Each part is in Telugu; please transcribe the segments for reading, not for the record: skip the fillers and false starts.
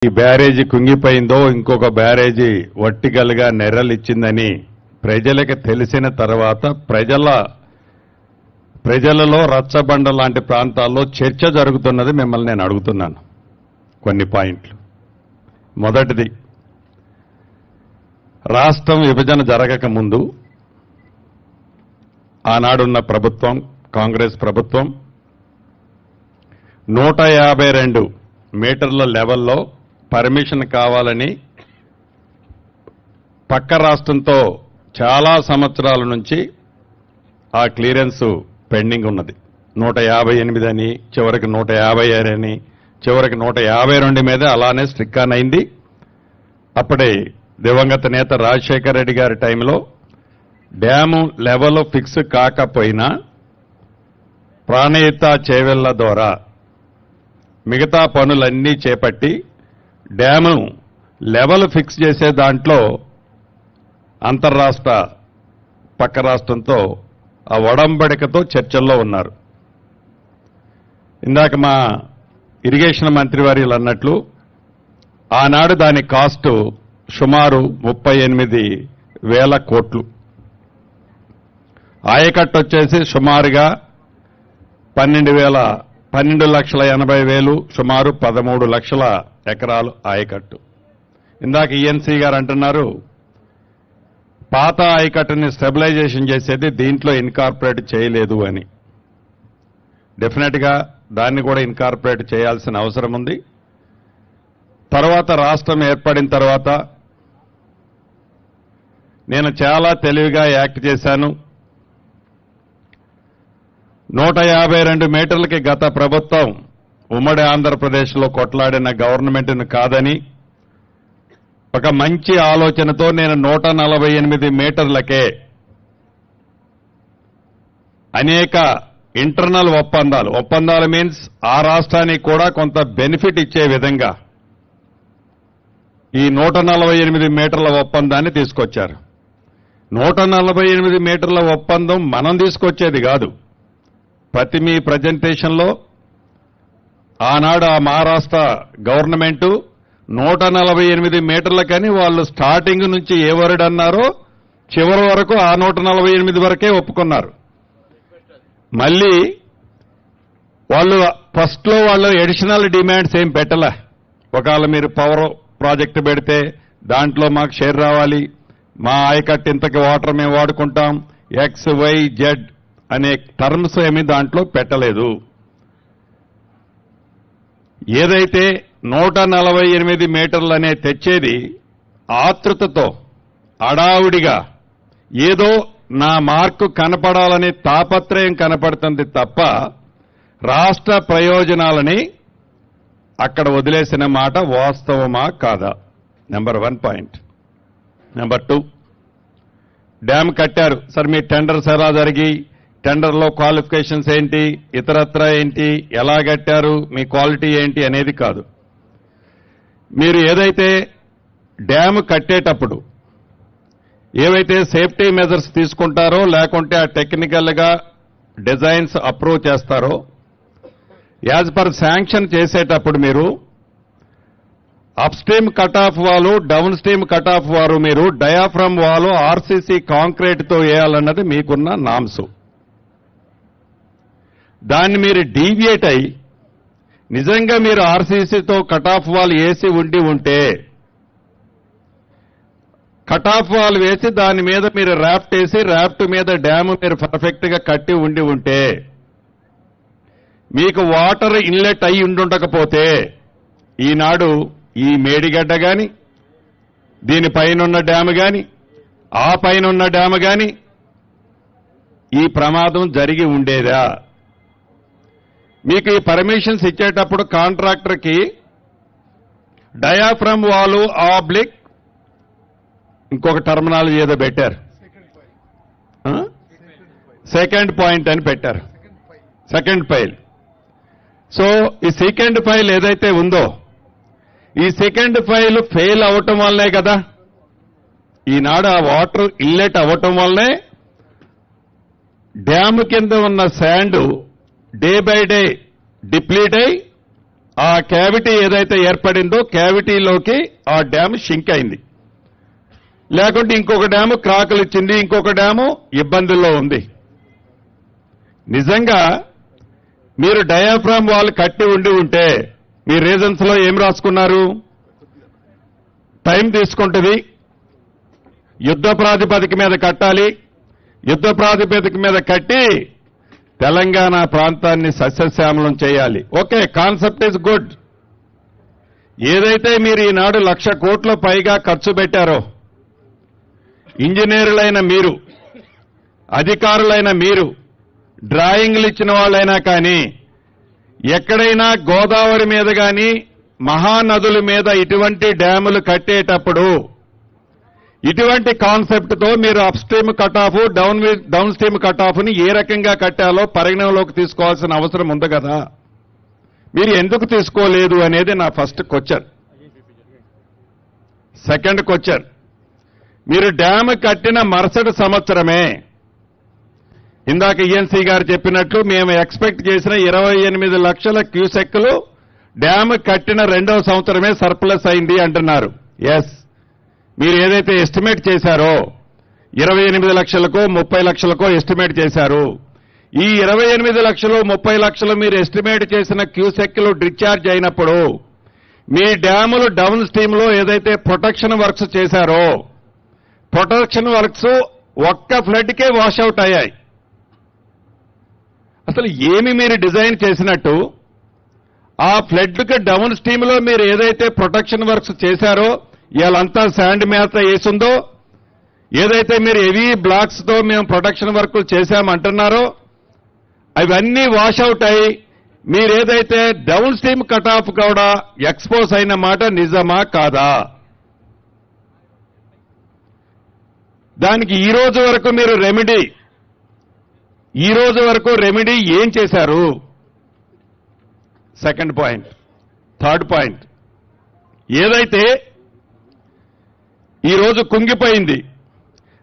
ఈ బ్యారేజీ కుంగిపోయిందో ఇంకొక బ్యారేజీ వర్టికల్గా నెర్రలిచ్చిందని ప్రజలకు తెలిసిన తర్వాత ప్రజలలో రచ్చబండ లాంటి ప్రాంతాల్లో చర్చ జరుగుతున్నది. మిమ్మల్ని నేను అడుగుతున్నాను కొన్ని పాయింట్లు. మొదటిది, రాష్ట్రం విభజన జరగక ముందు ఆనాడున్న ప్రభుత్వం, కాంగ్రెస్ ప్రభుత్వం 152 మీటర్ల లెవెల్లో పర్మిషన్ కావాలని పక్క రాష్ట్రంతో చాలా సంవత్సరాల నుంచి ఆ క్లియరెన్స్ పెండింగ్ ఉన్నది. 158 అని, చివరికి 156 అని, చివరికి 152 మీద అలానే స్ట్రిక్ ఆన్ అయింది. అప్పుడే దివంగత నేత రాజశేఖర రెడ్డి గారి టైంలో డ్యాము లెవెల్ ఫిక్స్ కాకపోయినా ప్రాణహిత చేవెళ్ల ద్వారా మిగతా పనులన్నీ చేపట్టి డ్యాము లెవెల్ ఫిక్స్ చేసే దాంట్లో అంతర్రాష్ట్ర పక్క రాష్ట్రంతో ఆ ఒడంబడికతో చర్చల్లో ఉన్నారు. ఇందాక మా ఇరిగేషన్ మంత్రి వారు అన్నట్లు ఆనాడు దాని కాస్టు సుమారు 38,000 కోట్లు. ఆయకట్టు వచ్చేసి సుమారుగా 12,80,000, సుమారు 13 లక్షల ఎకరాలు ఆయకట్టు. ఇందాక ఈఎన్సీ గారు అంటున్నారు పాత ఆయకట్టుని స్టెబిలైజేషన్ చేసేది దీంట్లో ఇన్కార్పొరేట్ చేయలేదు అని. డెఫినెట్గా దాన్ని కూడా ఇన్కార్పొరేట్ చేయాల్సిన అవసరం ఉంది. తర్వాత రాష్ట్రం ఏర్పడిన తర్వాత నేను చాలా తెలివిగా యాక్ట్ చేశాను. 152 మీటర్లకి గత ప్రభుత్వం ఉమ్మడి ఆంధ్రప్రదేశ్లో కొట్లాడిన గవర్నమెంట్ను కాదని ఒక మంచి ఆలోచనతో నేను 148 మీటర్లకే అనేక ఇంటర్నల్ ఒప్పందాలు మీన్స్ ఆ రాష్ట్రానికి కూడా కొంత బెనిఫిట్ ఇచ్చే విధంగా ఈ 148 మీటర్ల ఒప్పందాన్ని తీసుకొచ్చారు. 148 మీటర్ల ఒప్పందం మనం తీసుకొచ్చేది కాదు. ప్రతి మీ ప్రజెంటేషన్లో ఆనాడు ఆ మహారాష్ట్ర గవర్నమెంటు 148 మీటర్లకని వాళ్ళు స్టార్టింగ్ నుంచి ఏ వర్డ్ అన్నారో చివరి వరకు ఆ 148 వరకే ఒప్పుకున్నారు. మళ్ళీ వాళ్ళు ఫస్ట్లో వాళ్ళు అడిషనల్ డిమాండ్స్ ఏం పెట్టలే. ఒకవేళ మీరు పవర్ ప్రాజెక్టు పెడితే దాంట్లో మాకు షేర్ రావాలి, మా ఆయకట్టు ఇంతకి వాటర్ మేము వాడుకుంటాం, XYZ అనే టర్మ్స్ ఏమీ దాంట్లో పెట్టలేదు. ఏదైతే 148 మీటర్లనే తెచ్చేది ఆతృతతో అడావుడిగా ఏదో నా మార్కు కనపడాలని తాపత్రయం కనపడుతుంది తప్ప రాష్ట్ర ప్రయోజనాలని అక్కడ వదిలేసిన మాట వాస్తవమా కాదా? Number 1 point. నెంబర్ 2, డ్యామ్ కట్టారు సార్, మీ టెండర్స్ ఎలా జరిగి, టెండర్లో క్వాలిఫికేషన్స్ ఏంటి, ఇతరత్ర ఏంటి, ఎలా కట్టారు, మీ క్వాలిటీ ఏంటి అనేది కాదు. మీరు ఏదైతే డ్యామ్ కట్టేటప్పుడు ఏవైతే సేఫ్టీ మెజర్స్ తీసుకుంటారో లేకుంటే ఆ టెక్నికల్గా డిజైన్స్ అప్రూవ్ చేస్తారో యాజ్ పర్ శాంక్షన్ చేసేటప్పుడు మీరు అప్ స్ట్రీమ్ కట్ ఆఫ్ వాలు, డౌన్ స్ట్రీమ్ కట్ ఆఫ్ వారు మీరు డయాఫ్రమ్ వాలు ఆర్సీసీ కాంక్రీట్తో వేయాలన్నది మీకున్న నామ్స్. దాన్ని మీరు డీవియేట్ అయి నిజంగా మీరు ఆర్సీసీతో కట్ ఆఫ్ వాల్ వేసి ఉంటే కట్ ఆఫ్ వాల్ వేసి దాని మీద మీరు ర్యాఫ్ట్ వేసి ర్యాఫ్ట్ మీద డ్యాము మీరు పర్ఫెక్ట్ గా కట్టి ఉంటే మీకు వాటర్ ఇన్లెట్ అయి ఉండకపోతే ఈనాడు ఈ మేడిగడ్డ గాని, దీనిపైనున్న డ్యాము గాని, ఆ పైనున్న డ్యాము గాని ఈ ప్రమాదం జరిగి ఉండేదా? మీకు ఈ పర్మిషన్స్ ఇచ్చేటప్పుడు కాంట్రాక్టర్కి డయాఫ్రమ్ వాలు ఆబ్లిక్ ఇంకొక టర్మినాలజీ ఏదో పెట్టారు, సెకండ్ పాయింట్ అని పెట్టారు, సెకండ్ పైల్. సో ఈ సెకండ్ పైల్ ఏదైతే ఉందో ఈ సెకండ్ పైల్ ఫెయిల్ అవటం వల్లే కదా ఈనాడు ఆ వాటర్ ఇన్లెట్ అవ్వటం వల్లే డ్యామ్ కింద ఉన్న sand day by day deplete అయి ఆ క్యావిటీ ఏదైతే ఏర్పడిందో క్యావిటీలోకి ఆ డ్యామ్ షింక్ అయింది. లేకుంటే ఇంకొక డ్యాము క్రాకులు ఇచ్చింది, ఇంకొక డ్యాము ఇబ్బందుల్లో ఉంది. నిజంగా మీరు డయాఫ్రామ్ వాల్ కట్టి ఉంటే మీ రీజన్స్ లో ఏం రాసుకున్నారు? టైం తీసుకుంటుంది, యుద్ధ ప్రాతిపదిక మీద కట్టాలి, యుద్ధ ప్రాతిపదిక మీద కట్టి తెలంగాణ ప్రాంతాన్ని సస్యశ్యామలం చేయాలి. Okay, concept is good. ఏదైతే మీరు ఈనాడు 1,00,000 కోట్ల పైగా ఖర్చు పెట్టారో, ఇంజనీరులైన మీరు, అధికారులైన మీరు, డ్రాయింగ్లు ఇచ్చిన వాళ్ళైనా కానీ ఎక్కడైనా గోదావరి మీద కానీ మహానదుల మీద ఇటువంటి డ్యాములు కట్టేటప్పుడు ఇటువంటి కాన్సెప్ట్ తో మీరు up stream cut off, down stream cut off ని ఏ రకంగా కట్టాలో పరిగణనలోకి తీసుకోవాల్సిన అవసరం ఉంది కదా. మీరు ఎందుకు తీసుకోలేదు అనేది నా ఫస్ట్ క్వశ్చన్. సెకండ్ క్వశ్చన్, మీరు డ్యామ్ కట్టిన మరుసటి సంవత్సరమే ఇందాక ఈఎన్సీ గారు చెప్పినట్లు మేము ఎక్స్పెక్ట్ చేసిన 28 లక్షల క్యూసెక్కులు డ్యామ్ కట్టిన 2వ సంవత్సరమే సర్ప్లస్ అయింది అంటున్నారు. ఎస్, మీరు ఏదైతే ఎస్టిమేట్ చేశారో 28 లక్షలకో 30 లక్షలకో ఎస్టిమేట్ చేశారు. ఈ 28 లక్షలు 30 లక్షలు మీరు ఎస్టిమేట్ చేసిన క్యూసెక్కులు డిశ్చార్జ్ అయినప్పుడు మీ డ్యాములు డౌన్ స్ట్రీమ్ లో ఏదైతే ప్రొటెక్షన్ వర్క్స్ చేశారో ప్రొటెక్షన్ వర్క్స్ ఒక్క ఫ్లడ్ కే వాషౌట్ అయ్యాయి. అసలు ఏమి మీరు డిజైన్ చేసినట్టు ఆ ఫ్లడ్ కి డౌన్ స్ట్రీమ్ లో మీరు ఏదైతే ప్రొటెక్షన్ వర్క్స్ చేశారో ఇవాళంతా శాండ్ మేత వేసిందో, ఏదైతే మీరు హెవీ బ్లాక్స్ తో మేము ప్రొటెక్షన్ వర్క్ చేశామంటున్నారో అవన్నీ వాషౌట్ అయి మీరేదైతే డౌన్ స్ట్రీమ్ కట్ ఆఫ్ కూడా ఎక్స్పోజ్ అయిన మాట నిజమా కాదా? దానికి ఈ రోజు వరకు మీరు రెమెడీ ఏం చేశారు? Second point. థర్డ్ పాయింట్, ఏదైతే ఈరోజు కుంగిపోయింది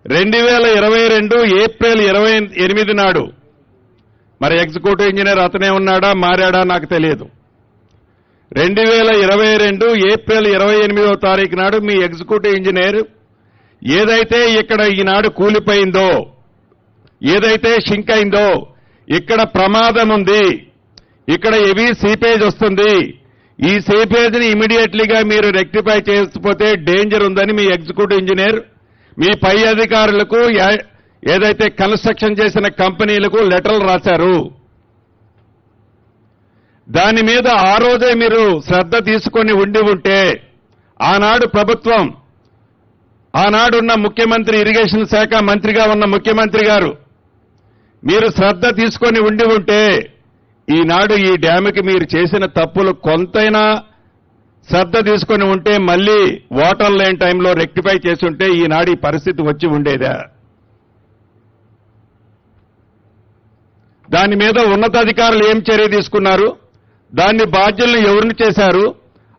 2022 ఏప్రిల్ 28 నాడు, మరి ఎగ్జిక్యూటివ్ ఇంజనీర్ అతనే ఉన్నాడా మారాడా నాకు తెలియదు. 2022 ఏప్రిల్ 28వ తారీఖు నాడు మీ ఎగ్జిక్యూటివ్ ఇంజనీర్ ఏదైతే ఇక్కడ ఈనాడు కూలిపోయిందో, ఏదైతే షింక్ అయిందో, ఇక్కడ ప్రమాదం ఉంది, ఇక్కడ హెవీ సీపేజ్ వస్తుంది, ఈ సీపేజ్ ని ఇమీడియట్లీగా మీరు రెక్టిఫై చేయకపోతే డేంజర్ ఉందని మీ ఎగ్జిక్యూటివ్ ఇంజనీర్ మీ పై అధికారులకు ఏదైతే కన్స్ట్రక్షన్ చేసిన కంపెనీలకు లెటర్లు రాశారు. దాని మీద ఆ రోజే మీరు శ్రద్ధ తీసుకొని ఉంటే ఆనాడు ప్రభుత్వం, ఆనాడున్న ముఖ్యమంత్రి, ఇరిగేషన్ శాఖ మంత్రిగా ఉన్న ముఖ్యమంత్రి గారు మీరు శ్రద్ధ తీసుకొని ఉంటే ఈనాడు ఈ డ్యామ్కి మీరు చేసిన తప్పులు కొంతైనా శ్రద్ధ తీసుకొని ఉంటే మళ్లీ వాటర్ లైన్ టైంలో రెక్టిఫై చేసి ఉంటే ఈనాడు ఈ పరిస్థితి వచ్చి ఉండేదా? దాని మీద ఉన్నతాధికారులు ఏం చర్య తీసుకున్నారు? దాన్ని బాధ్యులను ఎవరిని చేశారు?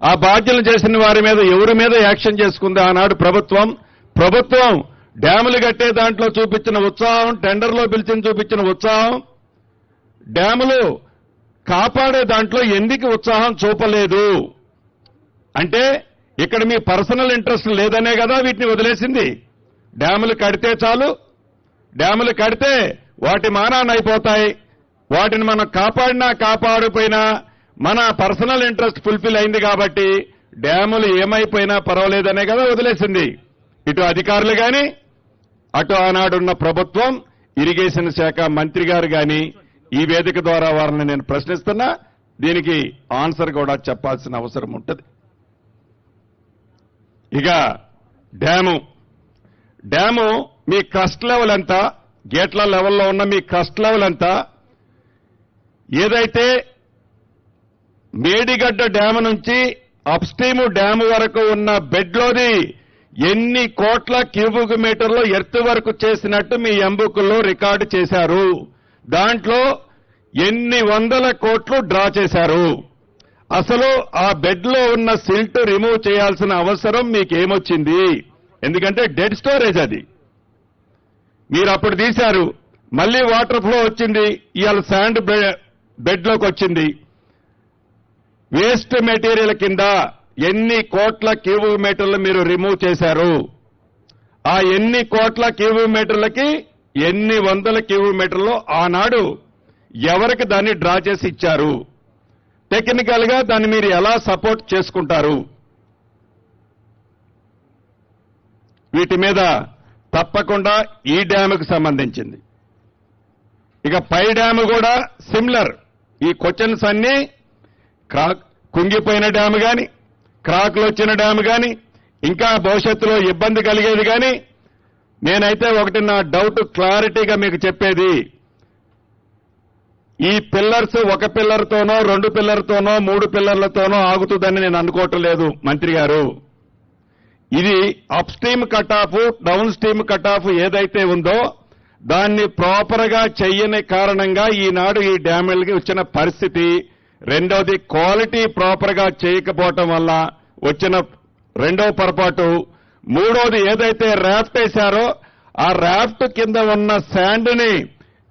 ఆ బాధ్యులను చేసిన వారి మీద ఎవరి మీద యాక్షన్ చేసుకుంది ఆనాడు ప్రభుత్వం? డ్యాములు కట్టే దాంట్లో చూపించిన ఉత్సాహం, టెండర్లో పిలిచిన చూపించిన ఉత్సాహం, డ్యాములు కాపాడే దాంట్లో ఎందుకు ఉత్సాహం చూపలేదు అంటే ఇక్కడ మీ పర్సనల్ ఇంట్రెస్ట్ లేదనే కదా వీటిని వదిలేసింది. డ్యాములు కడితే చాలు, డ్యాములు కడితే వాటి మానాన్ని అయిపోతాయి, వాటిని మనం కాపాడినా కాపాడిపోయినా మన పర్సనల్ ఇంట్రెస్ట్ ఫుల్ఫిల్ అయింది కాబట్టి డ్యాములు ఏమైపోయినా పర్వాలేదనే కదా వదిలేసింది. ఇటు అధికారులు కానీ అటు ఆనాడున్న ప్రభుత్వం, ఇరిగేషన్ శాఖ మంత్రి గారు కానీ ఈ వేదిక ద్వారా వారిని నేను ప్రశ్నిస్తున్నా. దీనికి ఆన్సర్ కూడా చెప్పాల్సిన అవసరం ఉంటుంది. ఇక డ్యాము మీ క్రస్ట్ లెవెల్ ఎంత, గేట్ల లెవెల్లో ఉన్న మీ క్రస్ట్ లెవెల్ ఎంత, ఏదైతే మేడిగడ్డ డ్యాము నుంచి అప్ స్ట్రీమ్ డ్యాము వరకు ఉన్న బెడ్లోది ఎన్ని కోట్ల క్యూబిక్ మీటర్లు ఎర్త్ వరకు చేసినట్టు మీ ఎంబుకుల్లో రికార్డు చేశారు. దాంట్లో ఎన్ని వందల కోట్లు డ్రా చేశారు. అసలు ఆ బెడ్లో ఉన్న సిల్ట్ రిమూవ్ చేయాల్సిన అవసరం మీకేమొచ్చింది? ఎందుకంటే డెడ్ స్టోరేజ్ అది. మీరు అప్పుడు తీశారు, మళ్లీ వాటర్ ఫ్లో వచ్చింది, ఇవాళ శాండ్ బెడ్లోకి వచ్చింది. వేస్ట్ మెటీరియల్ కింద ఎన్ని కోట్ల క్యూబిక్ మీటర్లు మీరు రిమూవ్ చేశారు? ఆ ఎన్ని కోట్ల క్యూబిక్ మీటర్లకి ఎన్ని వందల క్యూబిక్ మీటర్లు ఆనాడు ఎవరికి దాన్ని డ్రా చేసి ఇచ్చారు? టెక్నికల్ గా దాన్ని మీరు ఎలా సపోర్ట్ చేసుకుంటారు? వీటి మీద తప్పకుండా ఈ డ్యాముకు సంబంధించింది. ఇక పై డ్యాము కూడా సిమిలర్. ఈ క్వశ్చన్స్ అన్ని కుంగిపోయిన డ్యాము గాని, క్రాక్లు వచ్చిన డ్యాము గాని, ఇంకా భవిష్యత్తులో ఇబ్బంది కలిగేది గాని, నేనైతే ఒకటి నా డౌట్ క్లారిటీగా మీకు చెప్పేది, ఈ పిల్లర్స్ ఒక పిల్లర్తోనో 2 పిల్లర్తోనో 3 పిల్లర్లతోనో ఆగుతుందని నేను అనుకోవటం లేదు మంత్రి గారు. ఇది up stream cut off, down stream cut off ఏదైతే ఉందో దాన్ని ప్రాపర్ గా చెయ్యని కారణంగా ఈనాడు ఈ డ్యాములకి వచ్చిన పరిస్థితి. రెండోది క్వాలిటీ ప్రాపర్ గా చేయకపోవటం వల్ల వచ్చిన రెండో పొరపాటు. మూడోది ఏదైతే రాఫ్ట్ వేశారో ఆ రాఫ్ట్ కింద ఉన్న శాండ్ ని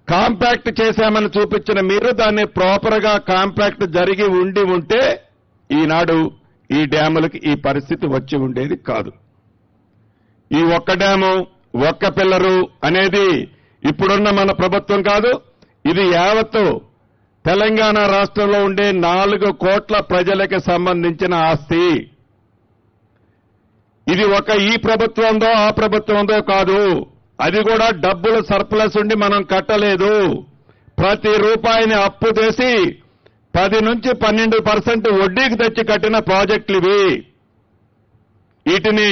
కాంపాక్ట్ చేశామని చూపించిన మీరు దాన్ని ప్రాపర్ గా కాంపాక్ట్ జరిగి ఉంటే ఈనాడు ఈ డ్యాములకి ఈ పరిస్థితి వచ్చి ఉండేది కాదు. ఈ ఒక్క డ్యాము ఒక్క పిల్లరు అనేది ఇప్పుడున్న మన ప్రభుత్వం కాదు, ఇది యావత్తు తెలంగాణ రాష్ట్రంలో ఉండే 4 కోట్ల ప్రజలకు సంబంధించిన ఆస్తి. ఇది ఒక ఈ ప్రభుత్వందో ఆ ప్రభుత్వందో కాదు, అది కూడా డబ్బులు సర్ప్లస్ ఉండి మనం కట్టలేదు. ప్రతి రూపాయిని అప్పు చేసి 10 నుంచి 12% వడ్డీకి తెచ్చి కట్టిన ప్రాజెక్టులు ఇవి. వీటిని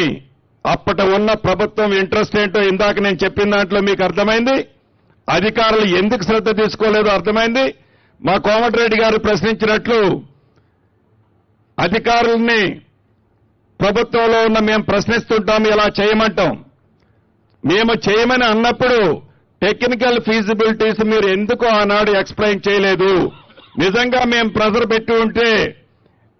అప్పటి ఉన్న ప్రభుత్వం ఇంట్రెస్ట్ ఏంటో ఇందాక నేను చెప్పిన దాంట్లో మీకు అర్థమైంది. అధికారులు ఎందుకు శ్రద్ధ తీసుకోలేదో అర్థమైంది. మా కోమటిరెడ్డి గారు ప్రశ్నించినట్లు అధికారుల్ని ప్రభుత్వంలో ఉన్న మేము ప్రశ్నిస్తుంటాం, ఇలా చేయమంటాం. మేము చేయమని అన్నప్పుడు టెక్నికల్ ఫీజిబిలిటీస్ మీరు ఎందుకు ఆనాడు ఎక్స్ప్లెయిన్ చేయలేదు? నిజంగా మేము ప్రెజర్ పెట్టి ఉంటే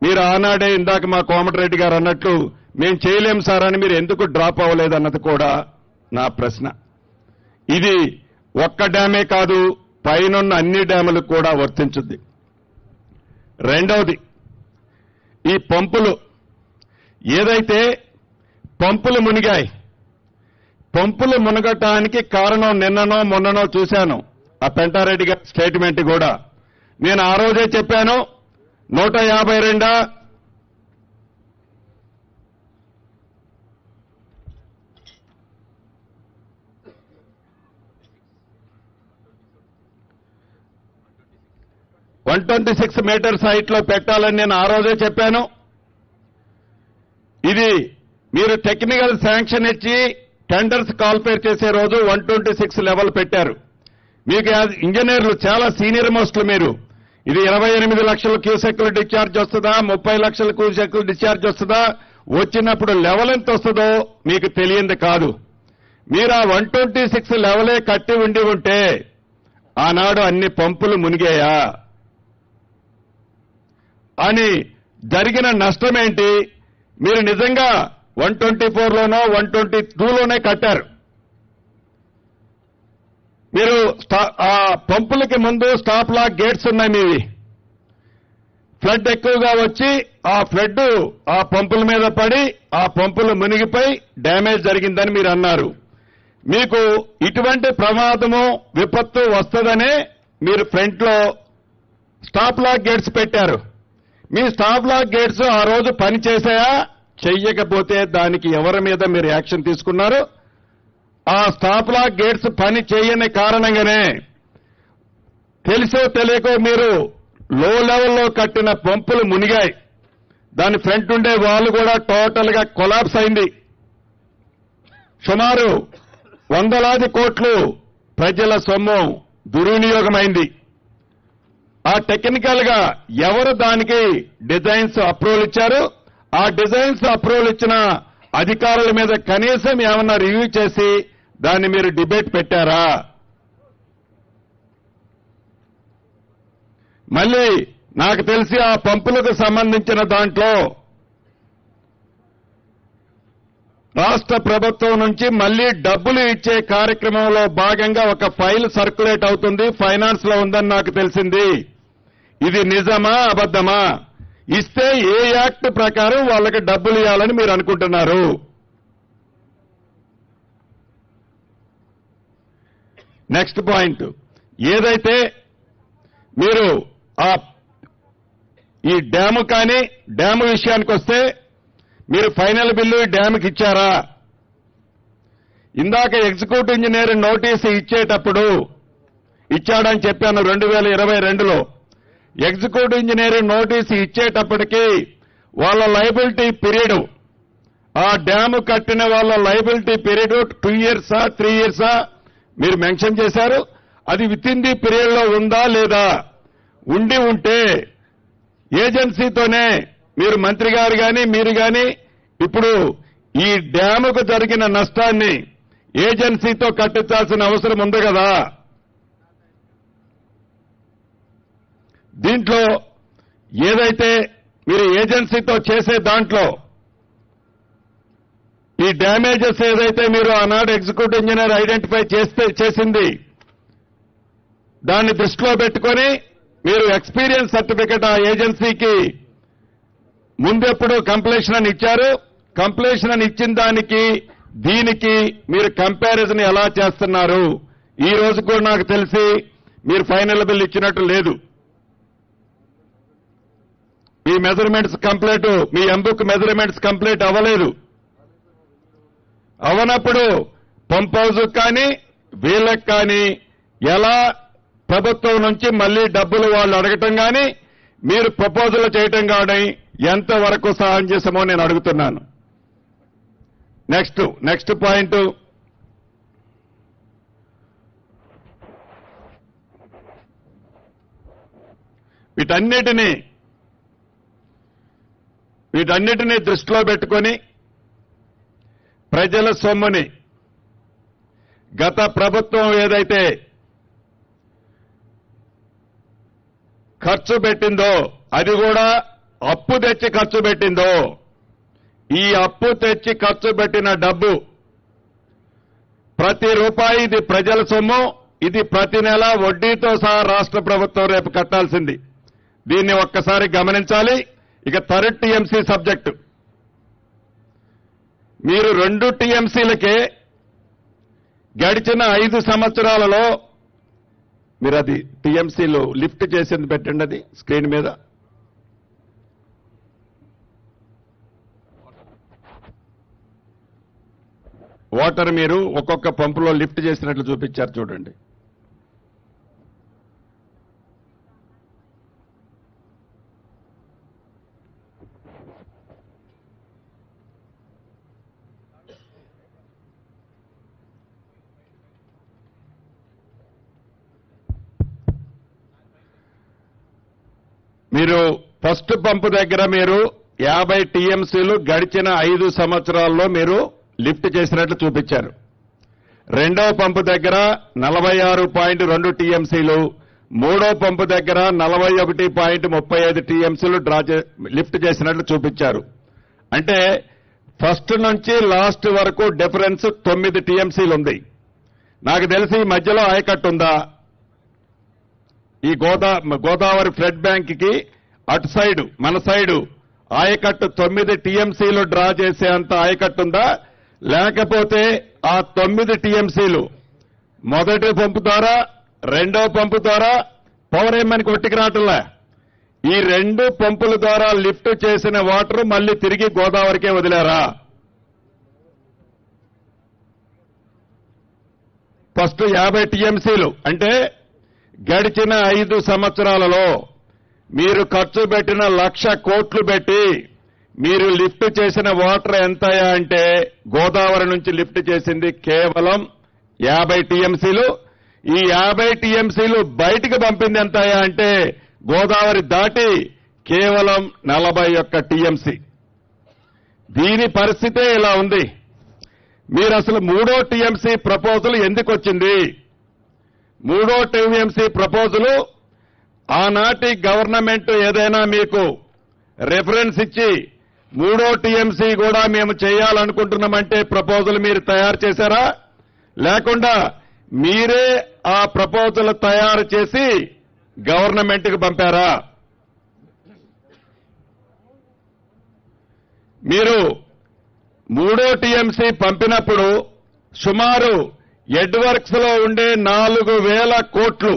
మీరు ఆనాడే ఇందాక మా కోమటిరెడ్డి గారు అన్నట్లు మేము చేయలేం సార్ అని మీరు ఎందుకు డ్రాప్ అవ్వలేదన్నది కూడా నా ప్రశ్న. ఇది ఒక్క డ్యామే కాదు, పైనున్న అన్ని డ్యాములకు కూడా వర్తించుద్ది. రెండవది, ఈ పంపులు ఏదైతే పంపులు మునిగాయి, పంపులు మునగటానికి కారణం నిన్ననో మొన్ననో చూశాను ఆ పెంటారెడ్డి గారి స్టేట్మెంట్ కూడా. నేను ఆ రోజే చెప్పాను 152 126 మీటర్స్ హైట్ లో పెట్టాలని నేను ఆ రోజే చెప్పాను. ఇది మీరు టెక్నికల్ శాంక్షన్ ఇచ్చి టెండర్స్ కాల్ఫేర్ చేసే రోజు 126 లెవెల్ పెట్టారు. మీకు ఇంజనీర్లు చాలా సీనియర్ మోస్టులు మీరు. ఇది 28 లక్షల క్యూసెక్లు డిశ్చార్జ్ వస్తుందా, 30 లక్షల క్యూసెక్లు డిశ్చార్జ్ వస్తుందా, వచ్చినప్పుడు లెవెల్ ఎంత వస్తుందో మీకు తెలియంది కాదు. మీరు ఆ 126 లెవెలే కట్టి ఉంటే ఆనాడు అన్ని పంపులు మునిగాయా అని జరిగిన నష్టమేంటి? మీరు నిజంగా 124లోనో 122లోనే కట్టారు. మీరు ఆ పంపులకి ముందు స్టాప్ లాక్ గేట్స్ ఉన్నాయి మీవి. ఫ్లడ్ ఎక్కువగా వచ్చి ఆ ఫ్లడ్ ఆ పంపుల మీద పడి ఆ పంపులు మునిగిపోయి డ్యామేజ్ జరిగిందని మీరు అన్నారు. మీకు ఇటువంటి ప్రమాదము విపత్తు వస్తుందనే మీరు ఫ్రంట్ లో స్టాప్ లాక్ గేట్స్ పెట్టారు. మీ స్టాప్ లాక్ గేట్స్ ఆ రోజు పని చేశాయా? చెయ్యకపోతే దానికి ఎవరి మీద మీరు యాక్షన్ తీసుకున్నారు? ఆ స్టాప్ లాక్ గేట్స్ పని చేయని కారణంగానే తెలిసో తెలియకో మీరు లో లెవెల్లో కట్టిన పంపులు మునిగాయి. దాని ఫ్రంట్ ఉండే వాల్ కూడా టోటల్ గా కొలాప్స్ అయింది. సుమారు 100 కోట్లు ప్రజల సొమ్ము దుర్వినియోగమైంది. ఆ టెక్నికల్ గా ఎవరు దానికి డిజైన్స్ అప్రూవల్ ఇచ్చారు? ఆ డిజైన్స్ అప్రూవల్ ఇచ్చిన అధికారుల మీద కనీసం ఏమన్నా రివ్యూ చేసి దాన్ని మీరు డిబేట్ పెట్టారా? మళ్ళీ నాకు తెలిసి ఆ పంపులకు సంబంధించిన దాంట్లో రాష్ట్ర ప్రభుత్వం నుంచి మళ్లీ డబ్బులు ఇచ్చే కార్యక్రమంలో భాగంగా ఒక ఫైల్ సర్క్యులేట్ అవుతుంది, ఫైనాన్స్ లో ఉందని నాకు తెలిసింది. ఇది నిజమా అబద్ధమా? ఇస్తే ఏ యాక్ట్ ప్రకారం వాళ్ళకి డబ్బులు ఇవ్వాలని మీరు అనుకుంటున్నారు? నెక్స్ట్ పాయింట్, ఏదైతే మీరు ఈ డ్యాము కానీ డ్యాము విషయానికి వస్తే మీరు ఫైనల్ బిల్లు డ్యాముకి ఇచ్చారా? ఇందాక ఎగ్జిక్యూటివ్ ఇంజనీర్ నోటీసు ఇచ్చేటప్పుడు ఇచ్చాడని చెప్పాను 2022లో. ఎగ్జిక్యూటివ్ ఇంజనీర్ నోటీసు ఇచ్చేటప్పటికి వాళ్ళ లయబిలిటీ పీరియడ్, ఆ డ్యాము కట్టిన వాళ్ళ లయబిలిటీ పీరియడ్ 2 ఇయర్సా 3 ఇయర్సా మీరు మెన్షన్ చేశారు. అది విత్ ఇన్ ది పీరియడ్ లో ఉందా లేదా? ఉండి ఉంటే ఏజెన్సీతోనే మీరు మంత్రి గారు కానీ మీరు కానీ ఇప్పుడు ఈ డ్యాముకు జరిగిన నష్టాన్ని ఏజెన్సీతో కట్టించాల్సిన అవసరం ఉంది కదా. దీంట్లో ఏదైతే మీరు ఏజెన్సీతో చేసే దాంట్లో ఈ డ్యామేజెస్ ఏదైతే మీరు ఆనాడు ఎగ్జిక్యూటివ్ ఇంజనీర్ ఐడెంటిఫై చేసింది దాన్ని దృష్టిలో పెట్టుకొని మీరు ఎక్స్పీరియన్స్ సర్టిఫికెట్ ఆ ఏజెన్సీకి ముందెప్పుడు కంప్లీషన్ అని ఇచ్చారు. కంప్లీషన్ అని ఇచ్చిన దానికి దీనికి మీరు కంపారిజన్ ఎలా చేస్తున్నారు? ఈ రోజు కూడా నాకు తెలిసి మీరు ఫైనల్ బిల్ ఇచ్చినట్టు లేదు. మీ మెజర్మెంట్స్ కంప్లీట్, మీ ఎంబుక్ మెజర్మెంట్స్ కంప్లీట్ అవ్వలేదు. అవనప్పుడు పంప్ హౌస్ కానీ వీళ్ళకి కానీ ఎలా ప్రభుత్వం నుంచి మళ్లీ డబ్బులు వాళ్ళు అడగటం కానీ మీరు ప్రపోజల్ చేయటం కానీ ఎంతవరకు సమంజసమో నేను అడుగుతున్నాను. నెక్స్ట్ పాయింట్, వీటన్నిటినీ దృష్టిలో పెట్టుకొని ప్రజల సొమ్ముని గత ప్రభుత్వం ఏదైతే ఖర్చు పెట్టిందో అది కూడా అప్పు తెచ్చి ఖర్చు పెట్టిందో, ఈ అప్పు తెచ్చి ఖర్చు పెట్టిన డబ్బు ప్రతి రూపాయి ఇది ప్రజల సొమ్ము. ఇది ప్రతి నెల వడ్డీతో సహా రాష్ట్ర ప్రభుత్వం రేపు కట్టాల్సింది. దీన్ని ఒక్కసారి గమనించాలి. ఇక థర్డ్ టీఎంసీ సబ్జెక్టు, మీరు 2 టీఎంసీలకే గడిచిన 5 సంవత్సరాలలో మీరు అది టీఎంసీలు లిఫ్ట్ చేసింది పెట్టండి, అది స్క్రీన్ మీద. వాటర్ మీరు ఒక్కొక్క పంపులో లిఫ్ట్ చేసినట్లు చూపించారు చూడండి. మీరు ఫస్ట్ పంపు దగ్గర మీరు 50 టీఎంసీలు గడిచిన 5 సంవత్సరాల్లో మీరు లిఫ్ట్ చేసినట్లు చూపించారు. రెండవ పంపు దగ్గర 46.2 టీఎంసీలు, మూడో పంపు దగ్గర 41.35 టీఎంసీలు లిఫ్ట్ చేసినట్లు చూపించారు. అంటే ఫస్ట్ నుంచి లాస్ట్ వరకు డిఫరెన్స్ 9 టీఎంసీలు ఉంది. నాకు తెలిసి ఈ మధ్యలో ఆయకట్టు ఉందా? ఈ గోదావరి ఫ్లడ్ బ్యాంక్ కి అటు సైడు మన సైడు ఆయకట్టు 9 టీఎంసీలు డ్రా చేసే అంత ఆయకట్టుందా? లేకపోతే ఆ 9 టీఎంసీలు మొదటి పంపు ద్వారా రెండో పంపు ద్వారా పవర్ ఏమని కొట్టికి రావట్లే. ఈ 2 పంపుల ద్వారా లిఫ్ట్ చేసిన వాటర్ మళ్లీ తిరిగి గోదావరికే వదిలారా? ఫస్ట్ 50 టీఎంసీలు అంటే గడిచిన 5 సంవత్సరాలలో మీరు ఖర్చు పెట్టిన 1,00,000 కోట్లు పెట్టి మీరు లిఫ్ట్ చేసిన వాటర్ ఎంతయా అంటే గోదావరి నుంచి లిఫ్ట్ చేసింది కేవలం 50 టీఎంసీలు. ఈ 50 టీఎంసీలు బయటికి పంపింది ఎంతయా అంటే గోదావరి దాటి కేవలం 41 టీఎంసీ. దీని పరిస్థితే ఇలా ఉంది. మీరు అసలు 3వ టీఎంసీ ప్రపోజల్ ఎందుకు వచ్చింది? 3వ టీఎంసీ ప్రపోజలు ఆనాటి గవర్నమెంట్ ఏదైనా మీకు రెఫరెన్స్ ఇచ్చి 3వ టీఎంసీ కూడా మేము చేయాలనుకుంటున్నామంటే ప్రపోజల్ మీరు తయారు చేశారా? లేకుండా మీరే ఆ ప్రపోజల్ తయారు చేసి గవర్నమెంట్కి పంపారా? మీరు మూడో టీఎంసీ పంపినప్పుడు సుమారు ఎడ్వర్క్స్ లో ఉండే 4,000 కోట్లు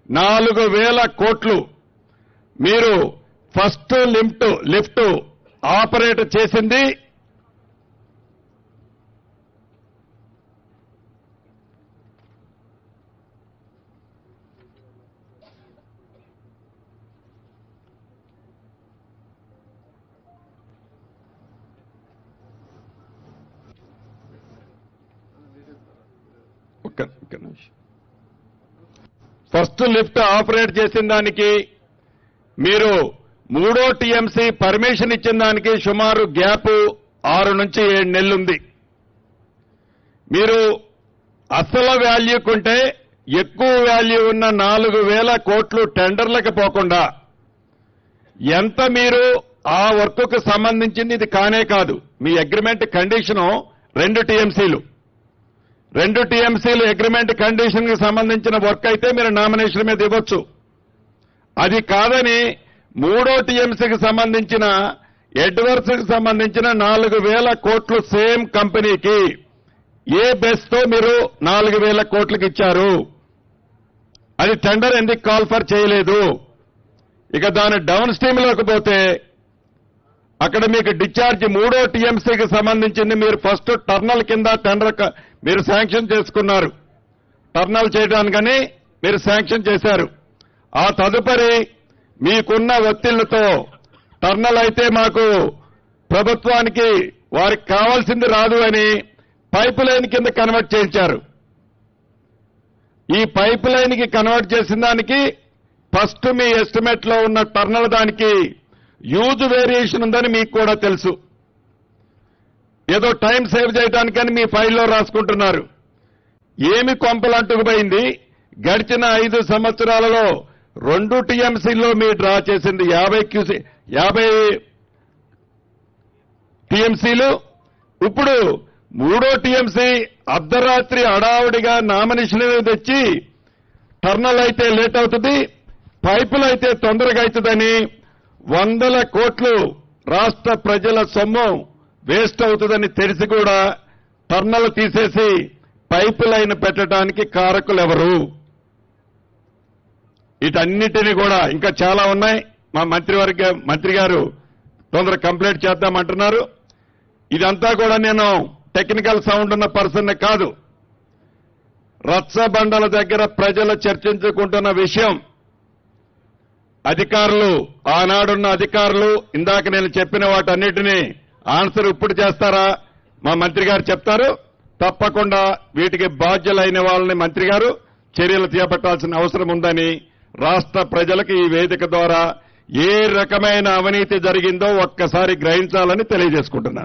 4,000 కోట్లు మీరు ఫస్ట్ లిఫ్ట్ ఆపరేట్ చేసింది ఫస్ట్ లిఫ్ట్ ఆపరేట్ చేసిన దానికి మీరు మూడో టీఎంసీ పర్మిషన్ ఇచ్చిన దానికి సుమారు గ్యాప్ 6 నుంచి 7 నెలలుంది. మీరు అసలు వాల్యూకుంటే ఎక్కువ వాల్యూ ఉన్న 4,000 కోట్లు టెండర్లకు పోకుండా ఎంత మీరు ఆ వర్క్కు సంబంధించింది ఇది కానే కాదు. మీ అగ్రిమెంట్ కండిషను 2 టీఎంసీలు 2 టీఎంసీలు అగ్రిమెంట్ కండిషన్ కి సంబంధించిన వర్క్ అయితే మీరు నామినేషన్ మీద ఇవ్వచ్చు. అది కాదని మూడో టీఎంసీకి సంబంధించిన ఎడ్వర్క్స్ కి సంబంధించిన 4,000 కోట్లు సేమ్ కంపెనీకి ఏ బేస్ తో మీరు 4,000 కోట్లకి ఇచ్చారు? అది టెండర్ ఎందుకు కాల్ ఫర్ చేయలేదు? ఇక దాని డౌన్ స్ట్రీమ్ లోకి పోతే అక్కడ మీకు డిశ్చార్జ్ మూడో టీఎంసీకి సంబంధించింది మీరు ఫస్ట్ టర్నల్ కింద టెండర్ మీరు శాంక్షన్ చేసుకున్నారు. టర్నల్ చేయడానికని మీరు శాంక్షన్ చేశారు. ఆ తదుపరి మీకున్న ఒత్తిళ్లతో టర్నల్ అయితే మాకు ప్రభుత్వానికి వారికి కావాల్సింది రాదు అని పైప్ లైన్ కింద కన్వర్ట్ చేయించారు. ఈ పైప్ లైన్ కి కన్వర్ట్ చేసిన దానికి ఫస్ట్ మీ ఎస్టిమేట్ లో ఉన్న టర్నల్ దానికి హ్యూజ్ వేరియేషన్ ఉందని మీకు కూడా తెలుసు. ఏదో టైం సేవ్ చేయడానికని మీ ఫైల్లో రాసుకుంటున్నారు. ఏమి కొంపలంటుకుపోయింది? గడిచిన 5 సంవత్సరాలలో 2 టీఎంసీల్లో మీరు డ్రా చేసింది 50 టీఎంసీలు. ఇప్పుడు మూడో టీఎంసీ అర్ధరాత్రి హడావుడిగా నామినేషన్ తెచ్చి టర్నల్ అయితే లేట్ అవుతుంది, పైపులు అయితే తొందరగా అవుతుందని 100 కోట్లు రాష్ట్ర ప్రజల సొమ్ము వేస్ట్ అవుతుందని తెలిసి కూడా టర్నల్ తీసేసి పైపు లైన్ పెట్టడానికి కారకులు ఎవరు? వీటన్నిటినీ కూడా ఇంకా చాలా ఉన్నాయి. మా మంత్రి గారు తొందర కంప్లీట్ చేద్దామంటున్నారు. ఇదంతా కూడా నేను టెక్నికల్ సౌండ్ ఉన్న పర్సన్ కాదు. రచ్చబండల దగ్గర ప్రజలు చర్చించుకుంటున్న విషయం. అధికారులు, ఆనాడున్న అధికారులు ఇందాక నేను చెప్పిన వాటన్నిటినీ ఆన్సర్ ఇప్పుడు చేస్తారా? మా మంత్రి గారు చెప్తారు. తప్పకుండా వీటికి బాధ్యులైన వాళ్ళని మంత్రి గారు చర్యలు చేపట్టాల్సిన అవసరం ఉందని రాష్ట్ర ప్రజలకు ఈ వేదిక ద్వారా ఏ రకమైన అవినీతి జరిగిందో ఒక్కసారి గ్రహించాలని తెలియజేసుకుంటున్నాను.